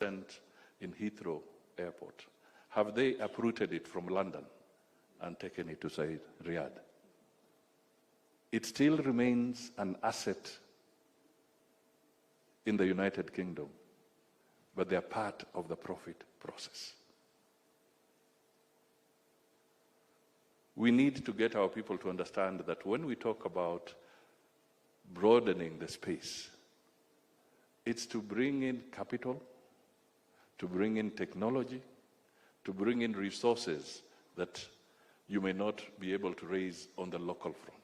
in Heathrow Airport, have they uprooted it from London and taken it to, say, Riyadh? It still remains an asset in the United Kingdom, but they are part of the profit process. We need to get our people to understand that when we talk about broadening the space, it's to bring in capital, to bring in technology, to bring in resources that you may not be able to raise on the local front.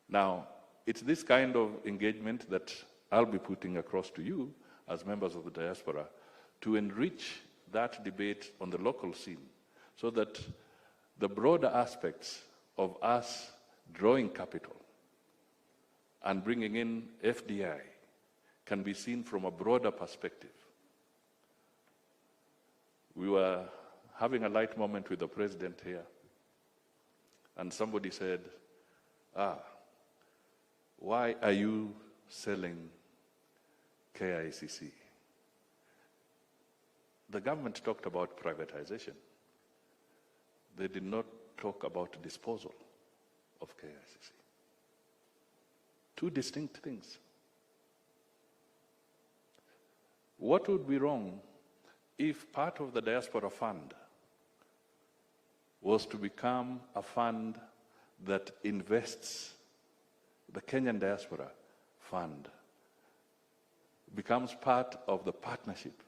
Now, it's this kind of engagement that I'll be putting across to you as members of the diaspora to enrich that debate on the local scene so that the broader aspects of us drawing capital and bringing in FDI can be seen from a broader perspective. We were having a light moment with the president here, and somebody said, why are you selling KICC? The government talked about privatization. They did not talk about disposal of KICC. Two distinct things. What would be wrong if part of the diaspora fund was to become a fund that invests, the Kenyan diaspora fund becomes part of the partnership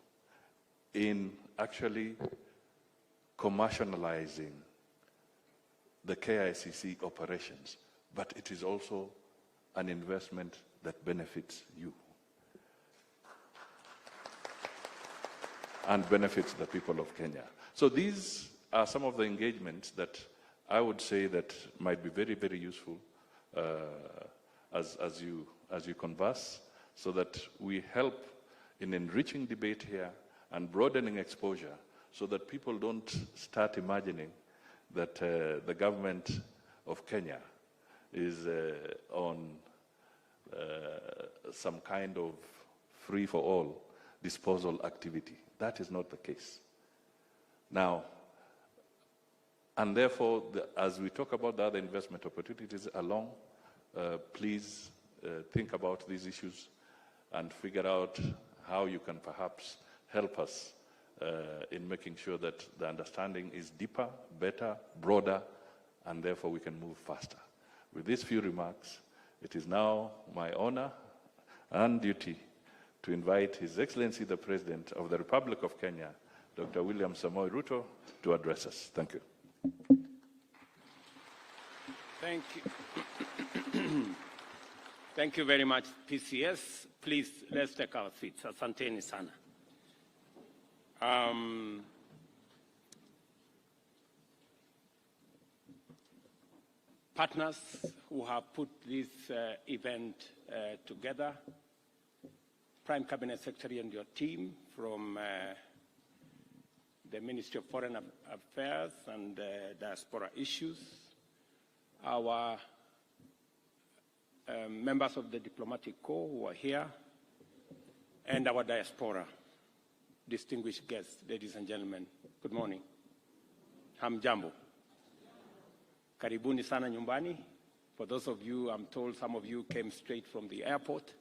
in actually commercializing the KICC operations, but it is also an investment that benefits you and benefits the people of Kenya. So these are some of the engagements that I would say that might be very, very useful as you converse, so that we help in enriching debate here and broadening exposure, so that people don't start imagining that the government of Kenya is on some kind of free-for-all disposal activity. That is not the case. Now, and therefore, as we talk about the other investment opportunities along, please think about these issues and figure out how you can perhaps help us in making sure that the understanding is deeper, better, broader, and therefore we can move faster. With these few remarks, it is now my honor and duty to invite His Excellency the President of the Republic of Kenya, Dr. William Samoei Ruto, to address us. Thank you. Thank you. Thank you very much, PCS. Please, let's take our seats. Asanteni sana. Partners who have put this event together, Prime Cabinet Secretary and your team from the Ministry of Foreign Affairs and Diaspora Issues, our members of the Diplomatic Corps who are here, and our diaspora, distinguished guests, ladies and gentlemen, good morning. Hamjambo. Karibuni sana nyumbani. For those of you, I'm told some of you came straight from the airport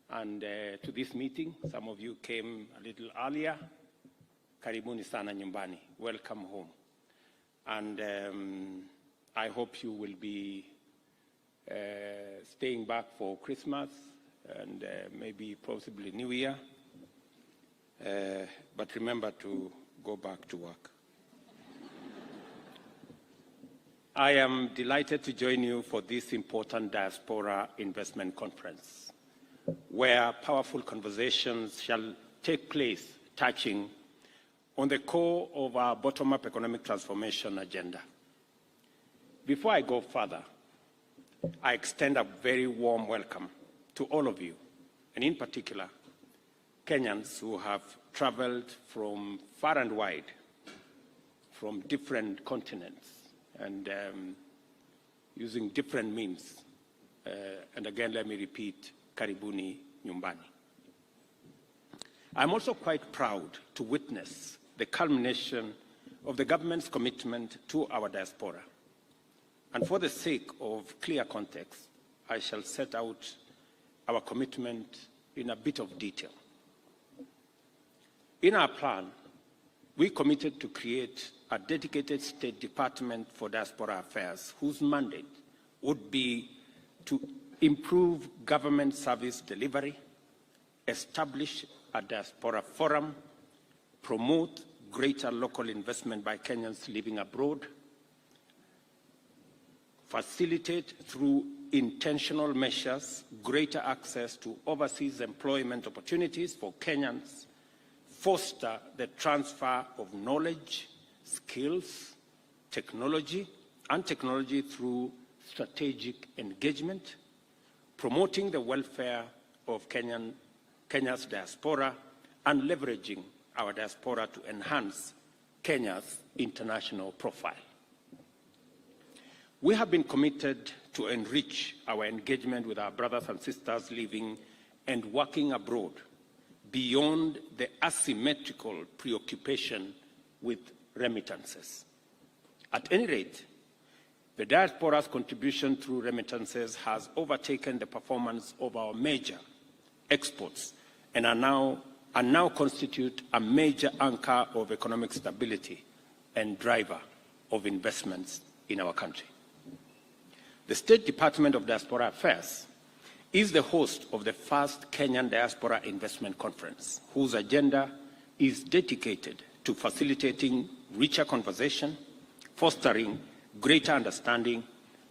and to this meeting. Some of you came a little earlier. Karibuni sana nyumbani. Welcome home. And I hope you will be staying back for Christmas and maybe possibly New Year. But remember to go back to work. I am delighted to join you for this important Diaspora Investment Conference, where powerful conversations shall take place touching on the core of our bottom-up economic transformation agenda. Before I go further, I extend a very warm welcome to all of you, and in particular, Kenyans who have traveled from far and wide, from different continents, and using different means. And again, let me repeat, Karibuni Nyumbani. I'm also quite proud to witness the culmination of the government's commitment to our diaspora. And for the sake of clear context, I shall set out our commitment in a bit of detail. In our plan, we committed to create a dedicated State Department for Diaspora Affairs whose mandate would be to improve government service delivery, establish a diaspora forum, promote greater local investment by Kenyans living abroad, facilitate through intentional measures greater access to overseas employment opportunities for Kenyans, foster the transfer of knowledge, skills, technology through strategic engagement, promoting the welfare of Kenya's diaspora, and leveraging our diaspora to enhance Kenya's international profile. We have been committed to enrich our engagement with our brothers and sisters living and working abroad beyond the asymmetrical preoccupation with remittances. At any rate, the diaspora's contribution through remittances has overtaken the performance of our major exports and are now constitute a major anchor of economic stability and driver of investments in our country. The State Department of Diaspora Affairs is the host of the first Kenyan Diaspora Investment Conference, whose agenda is dedicated to facilitating richer conversation, fostering greater understanding,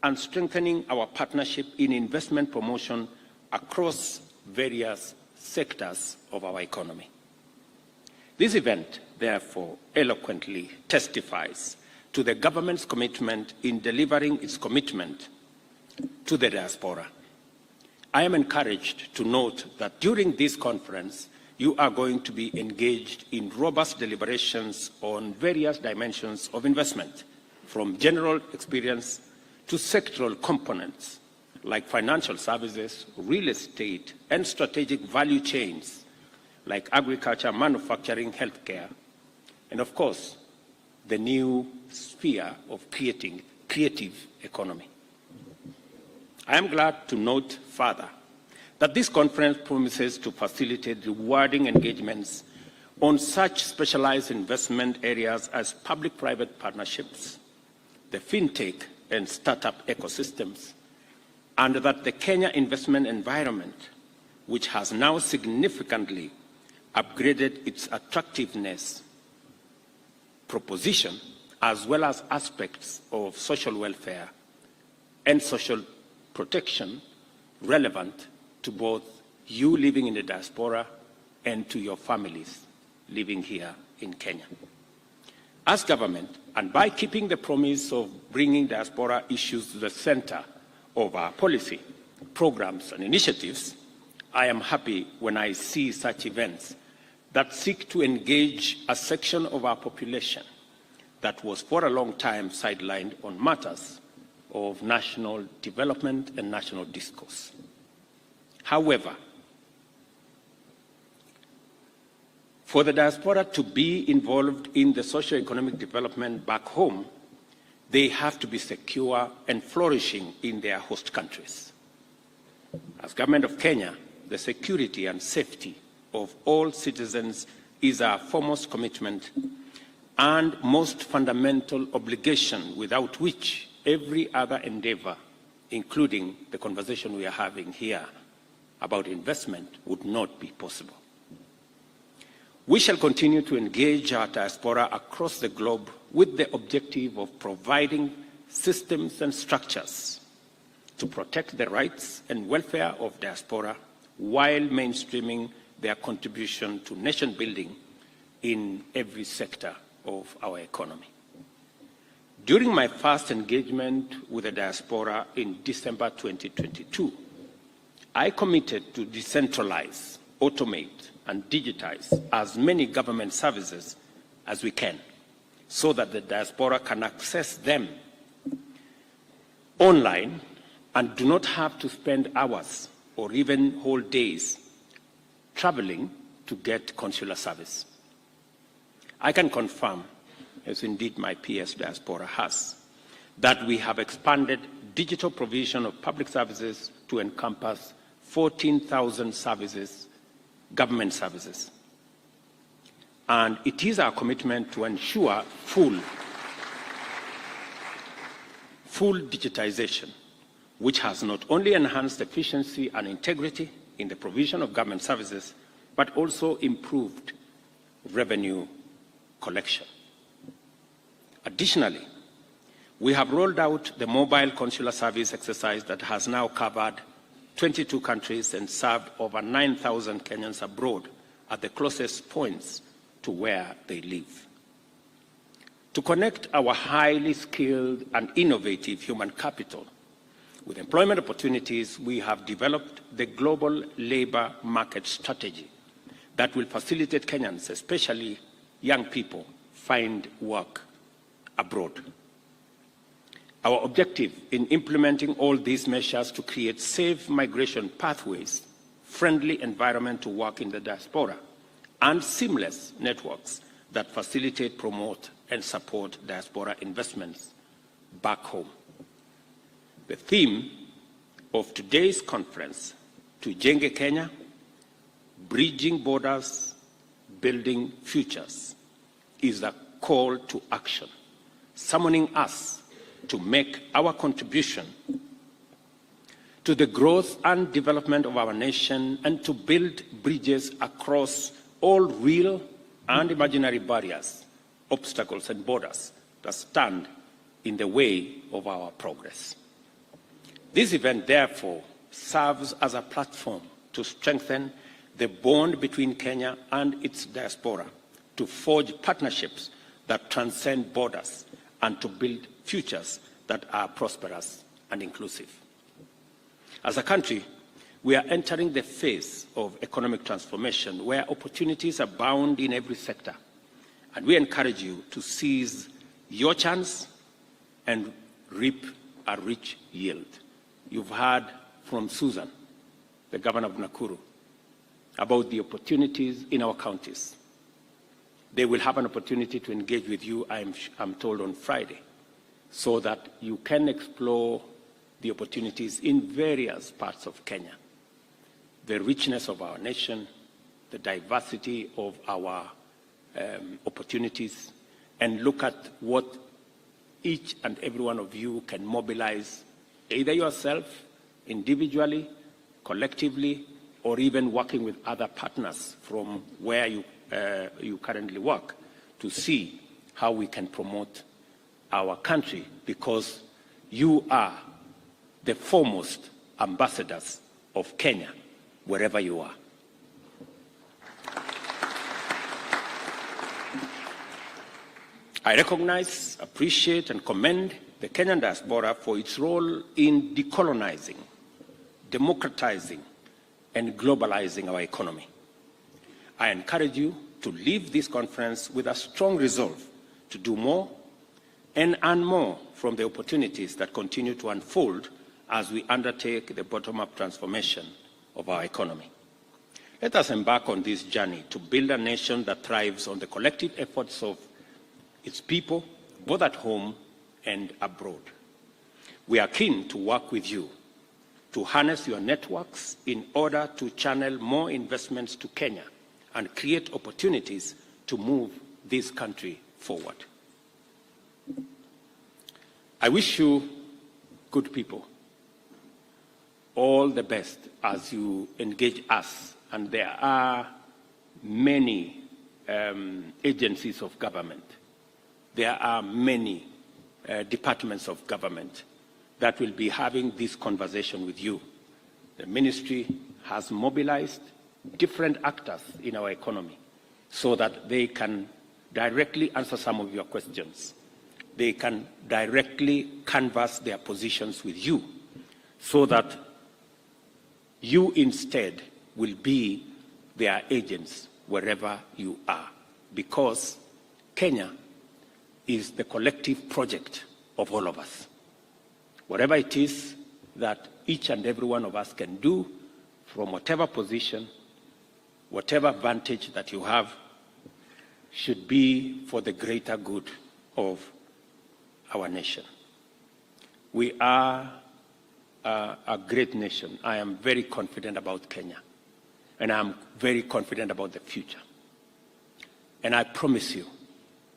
and strengthening our partnership in investment promotion across various sectors of our economy. This event, therefore, eloquently testifies to the government's commitment in delivering its commitment to the diaspora. I am encouraged to note that during this conference, you are going to be engaged in robust deliberations on various dimensions of investment, from general experience to sectoral components like financial services, real estate, and strategic value chains like agriculture, manufacturing, healthcare, and of course, the new sphere of creative economy. I am glad to note further that this conference promises to facilitate rewarding engagements on such specialized investment areas as public-private partnerships, the fintech and startup ecosystems, and that the Kenya investment environment, which has now significantly upgraded its attractiveness proposition, as well as aspects of social welfare and social protection relevant to both you living in the diaspora and to your families living here in Kenya. As government, and by keeping the promise of bringing diaspora issues to the center of our policy, programs, and initiatives, I am happy when I see such events that seek to engage a section of our population that was for a long time sidelined on matters of national development and national discourse. However, for the diaspora to be involved in the socio-economic development back home, they have to be secure and flourishing in their host countries. As Government of Kenya, the security and safety of all citizens is our foremost commitment and most fundamental obligation, without which every other endeavor, including the conversation we are having here about investment, would not be possible. We shall continue to engage our diaspora across the globe with the objective of providing systems and structures to protect the rights and welfare of diaspora while mainstreaming their contribution to nation building in every sector of our economy. During my first engagement with the diaspora in December 2022, I committed to decentralize, automate, and digitize as many government services as we can so that the diaspora can access them online and do not have to spend hours or even whole days traveling to get consular service. I can confirm, as indeed my PS Diaspora has, that we have expanded digital provision of public services to encompass 14,000 services, government services. And it is our commitment to ensure full digitization, which has not only enhanced efficiency and integrity in the provision of government services, but also improved revenue collection. Additionally, we have rolled out the mobile consular service exercise that has now covered 22 countries and served over 9,000 Kenyans abroad at the closest points to where they live. To connect our highly skilled and innovative human capital with employment opportunities, we have developed the global labor market strategy that will facilitate Kenyans, especially young people, find work abroad. Our objective in implementing all these measures to create safe migration pathways, friendly environment to work in the diaspora, and seamless networks that facilitate, promote, and support diaspora investments back home. The theme of today's conference, Tujenge Kenya, Bridging Borders, Building Futures, is a call to action, summoning us to make our contribution to the growth and development of our nation and to build bridges across all real and imaginary barriers, obstacles, and borders that stand in the way of our progress. This event, therefore, serves as a platform to strengthen the bond between Kenya and its diaspora, to forge partnerships that transcend borders, and to build futures that are prosperous and inclusive. As a country, we are entering the phase of economic transformation where opportunities abound in every sector, and we encourage you to seize your chance and reap a rich yield. You've heard from Susan, the governor of Nakuru, about the opportunities in our counties. They will have an opportunity to engage with you, I'm told, on Friday, so that you can explore the opportunities in various parts of Kenya, the richness of our nation, the diversity of our opportunities, and look at what each and every one of you can mobilize, either yourself, individually, collectively, or even working with other partners from where you currently work, to see how we can promote our country, because you are the foremost ambassadors of Kenya, wherever you are. I recognize, appreciate, and commend the Kenyan diaspora for its role in decolonizing, democratizing, and globalizing our economy. I encourage you to leave this conference with a strong resolve to do more and earn more from the opportunities that continue to unfold as we undertake the bottom-up transformation of our economy. Let us embark on this journey to build a nation that thrives on the collective efforts of its people, both at home and abroad. We are keen to work with you to harness your networks in order to channel more investments to Kenya and create opportunities to move this country forward. I wish you, good people, all the best as you engage us. And there are many agencies of government. There are many departments of government that will be having this conversation with you. The ministry has mobilized different actors in our economy so that they can directly answer some of your questions. They can directly canvass their positions with you so that you instead will be their agents wherever you are, because Kenya is the collective project of all of us. Whatever it is that each and every one of us can do from whatever position whatever advantage that you have should be for the greater good of our nation. We are a great nation. I am very confident about Kenya, and I'm very confident about the future. And I promise you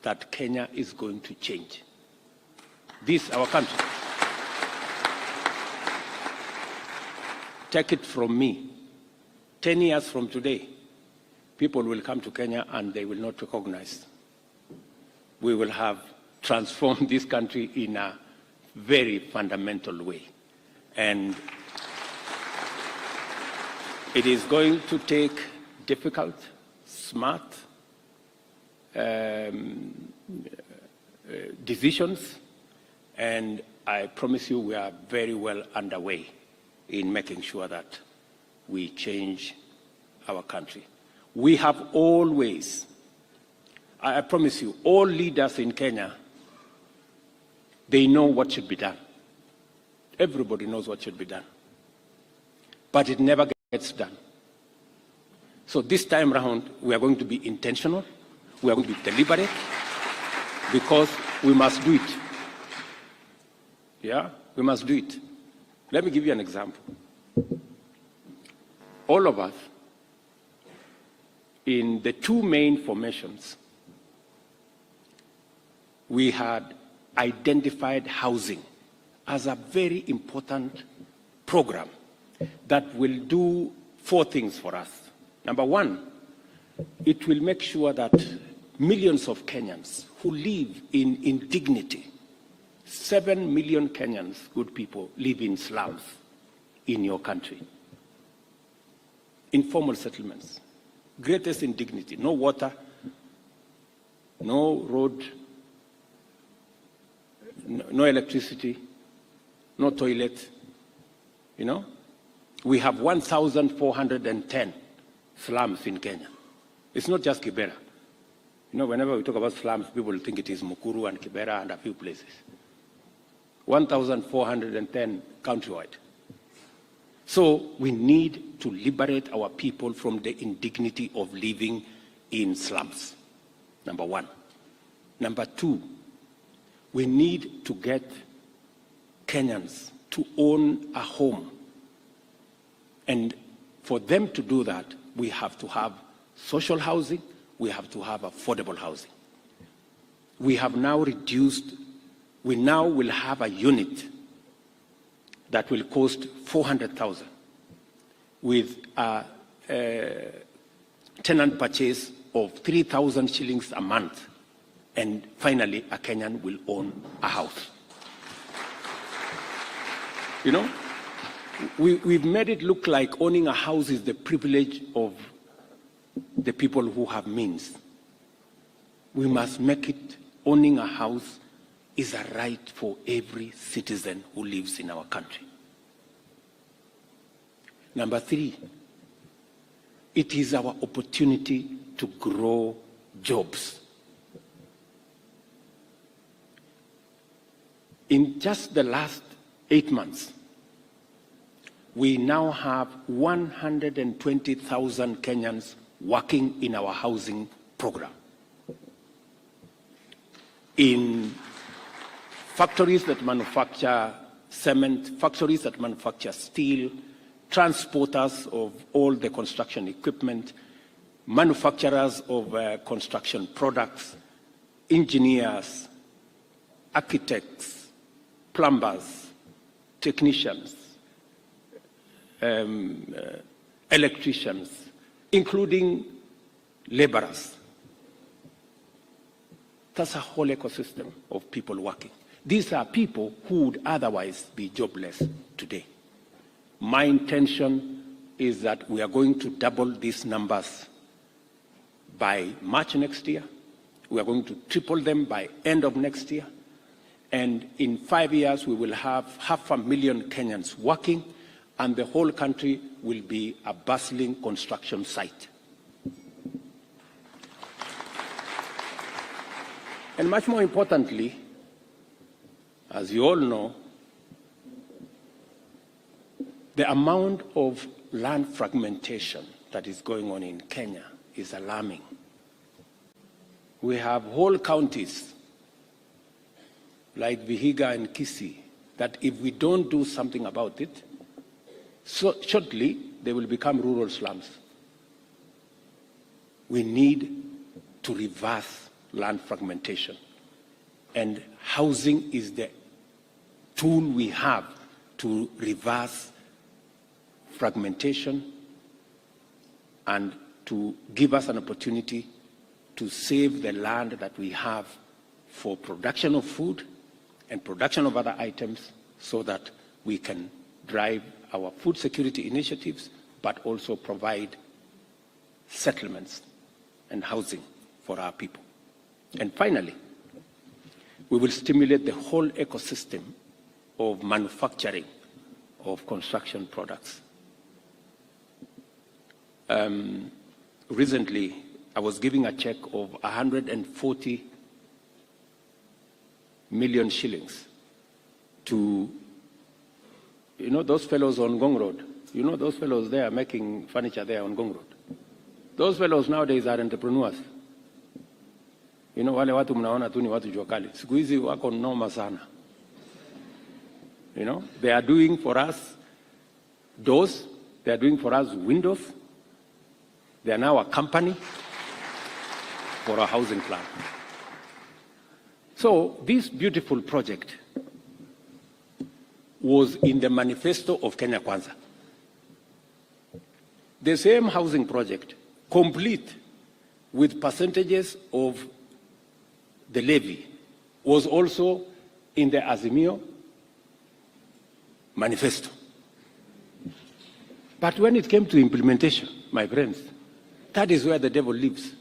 that Kenya is going to change. This, our country. Take it from me. 10 years from today, people will come to Kenya and they will not recognize. We will have transformed this country in a very fundamental way. And it is going to take difficult, smart decisions, and I promise you we are very well underway in making sure that we change our country. We have always, I promise you, all leaders in Kenya, they know what should be done. Everybody knows what should be done. But it never gets done. So this time around, we are going to be intentional, we are going to be deliberate, because we must do it. Yeah, we must do it. Let me give you an example. All of us, in the two main formations, we had identified housing as a very important program that will do 4 things for us. Number one, it will make sure that millions of Kenyans who live in dignity, 7 million Kenyans, good people, live in slums in your country. Informal settlements, greatest indignity, no water, no road, no electricity, no toilet, you know? We have 1,410 slums in Kenya. It's not just Kibera. You know, whenever we talk about slums, people think it is Mukuru and Kibera and a few places. 1,410 countrywide. So we need to liberate our people from the indignity of living in slums, number one. Number two, we need to get Kenyans to own a home. And for them to do that, we have to have social housing, we have to have affordable housing. We have now reduced, we now will have a unit that will cost 400,000 with a tenant purchase of 3,000 shillings a month. And finally, a Kenyan will own a house. You know, we've made it look like owning a house is the privilege of the people who have means. We must make it, owning a house is a right for every citizen who lives in our country. Number three, it is our opportunity to grow jobs. In just the last 8 months, we now have 120,000 Kenyans working in our housing program. In factories that manufacture cement, factories that manufacture steel, transporters of all the construction equipment, manufacturers of construction products, engineers, architects, plumbers, technicians, electricians, including laborers. That's a whole ecosystem of people working. These are people who would otherwise be jobless today. My intention is that we are going to double these numbers by March next year. We are going to triple them by end of next year. And in 5 years, we will have 500,000 Kenyans working, and the whole country will be a bustling construction site. And much more importantly, as you all know, the amount of land fragmentation that is going on in Kenya is alarming. We have whole counties like Vihiga and Kicc that if we don't do something about it, so shortly they will become rural slums. We need to reverse land fragmentation. And housing is the tool we have to reverse fragmentation and to give us an opportunity to save the land that we have for production of food and production of other items so that we can drive our food security initiatives, but also provide settlements and housing for our people. And finally, we will stimulate the whole ecosystem of manufacturing of construction products. Recently, I was giving a check of 140 million shillings to, you know, those fellows on Ngong Road. You know those fellows there making furniture there on Ngong Road. Those fellows nowadays are entrepreneurs. You know, wale watu mnaona tu ni watu jua kali. Siku hizi wako noma sana. You know, they are doing for us doors, they are doing for us windows. They are now a company for a housing plan. So this beautiful project was in the manifesto of Kenya Kwanza. The same housing project, complete with percentages of the levy, was also in the Azimio manifesto. But when it came to implementation, my friends, that is where the devil lives.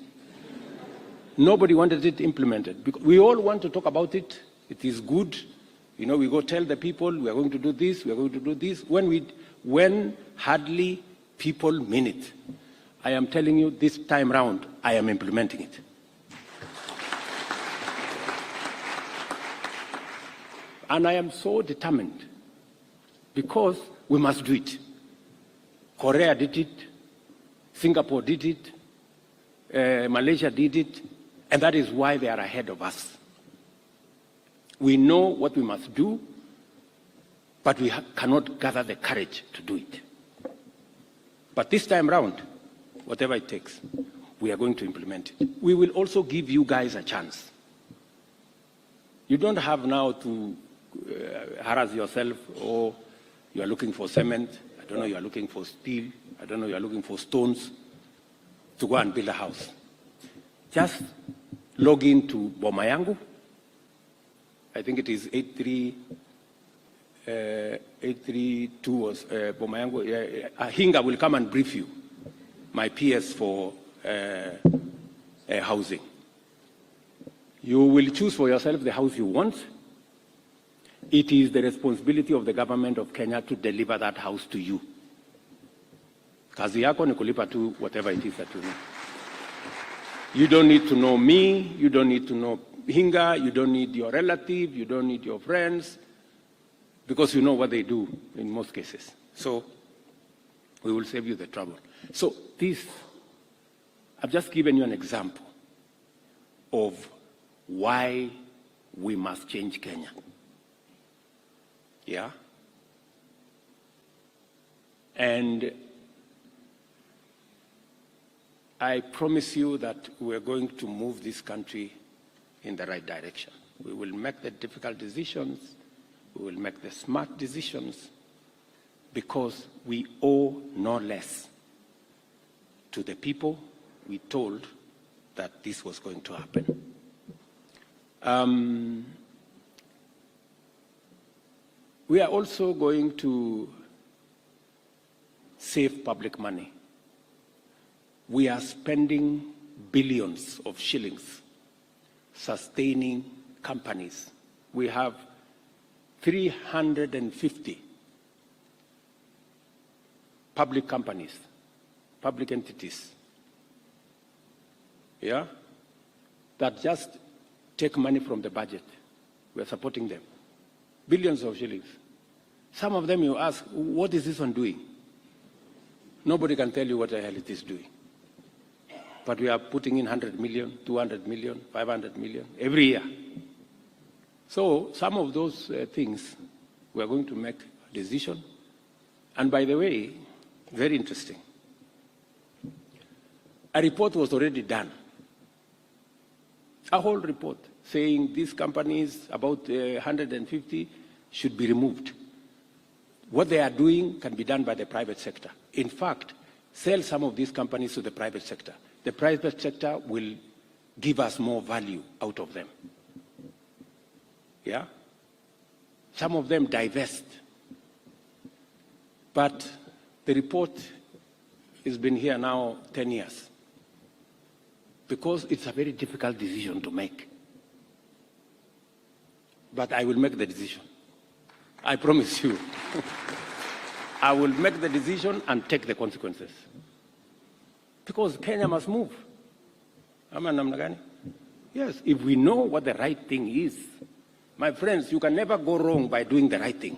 Nobody wanted it implemented. Because we all want to talk about it. It is good. You know, we go tell the people, we are going to do this, we are going to do this. When hardly people mean it. I am telling you, this time round, I am implementing it. And I am so determined because we must do it. Korea did it, Singapore did it, Malaysia did it, and that is why they are ahead of us. We know what we must do, but we cannot gather the courage to do it. But this time round, whatever it takes, we are going to implement it. We will also give you guys a chance. You don't have now to harass yourself, or you are looking for cement, I don't know, you are looking for steel, I don't know, you are looking for stones to go and build a house. Just log into Boma Yangu. I think it is 832 was Boma Yangu. Hinga will come and brief you, my PS for housing. You will choose for yourself the house you want. It is the responsibility of the government of Kenya to deliver that house to you. Kazi yako ni kulipa tu whatever it is that you need. You don't need to know me, you don't need to know Hinga, you don't need your relative, you don't need your friends, because you know what they do in most cases. So we will save you the trouble. So this, I've just given you an example of why we must change Kenya. Yeah? And I promise you that we're going to move this country in the right direction. We will make the difficult decisions, we will make the smart decisions, because we owe no less to the people we told that this was going to happen. We are also going to save public money. We are spending billions of shillings sustaining companies. We have 350 public companies, public entities, yeah, that just take money from the budget. We are supporting them. Billions of shillings. Some of them you ask, what is this one doing? Nobody can tell you what the hell it is doing. But we are putting in 100 million, 200 million, 500 million every year. So some of those things, we are going to make a decision. And by the way, very interesting. A report was already done. A whole report saying these companies, about 150, should be removed. What they are doing can be done by the private sector. In fact, sell some of these companies to the private sector. The private sector will give us more value out of them. Yeah? Some of them divest. But the report has been here now 10 years because it's a very difficult decision to make. But I will make the decision. I promise you. I will make the decision and take the consequences. Because Kenya must move. Yes, if we know what the right thing is, my friends, you can never go wrong by doing the right thing.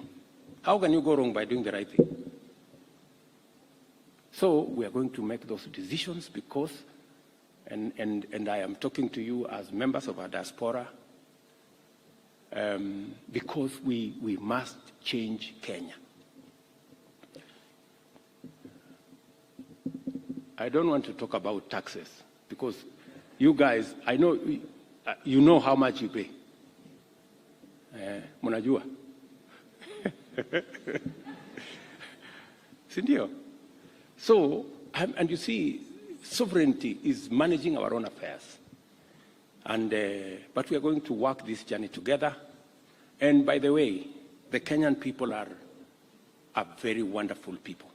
How can you go wrong by doing the right thing? So we are going to make those decisions because, and I am talking to you as members of our diaspora, because we must change Kenya. I don't want to talk about taxes because you guys, I know, you know how much you pay. Munajua. Sindio? So, and you see, sovereignty is managing our own affairs. And, but we are going to work this journey together. And by the way, the Kenyan people are very wonderful people.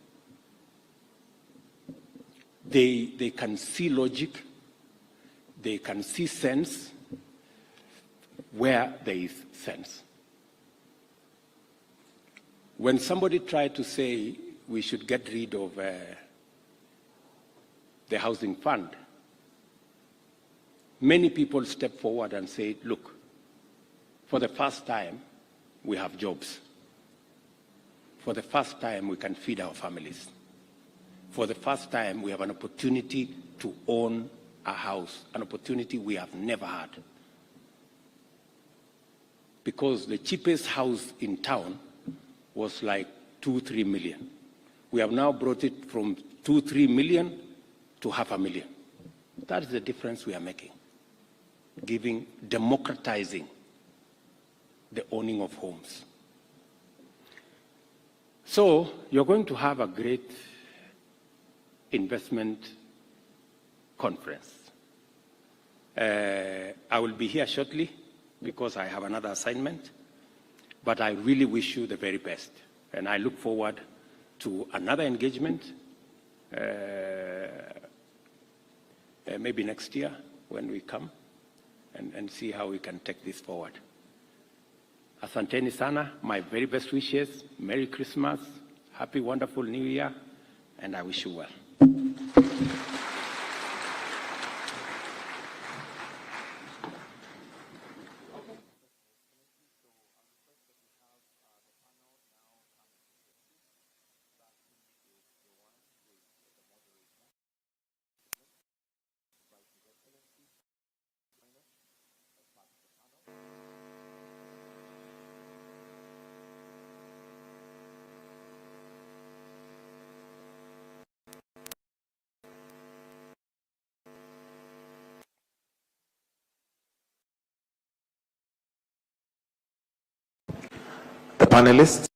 They can see logic, they can see sense where there is sense. When somebody tried to say we should get rid of the housing fund, many people stepped forward and said, look, for the first time, we have jobs. For the first time, we can feed our families. For the first time, we have an opportunity to own a house, an opportunity we have never had. Because the cheapest house in town was like 2-3 million. We have now brought it from 2-3 million to 500,000. That is the difference we are making. Democratizing the owning of homes. So you're going to have a great investment conference. I will be here shortly because I have another assignment, but I really wish you the very best. And I look forward to another engagement, maybe next year when we come and see how we can take this forward. Asanteni sana, my very best wishes, Merry Christmas, Happy Wonderful New Year, and I wish you well. The panelists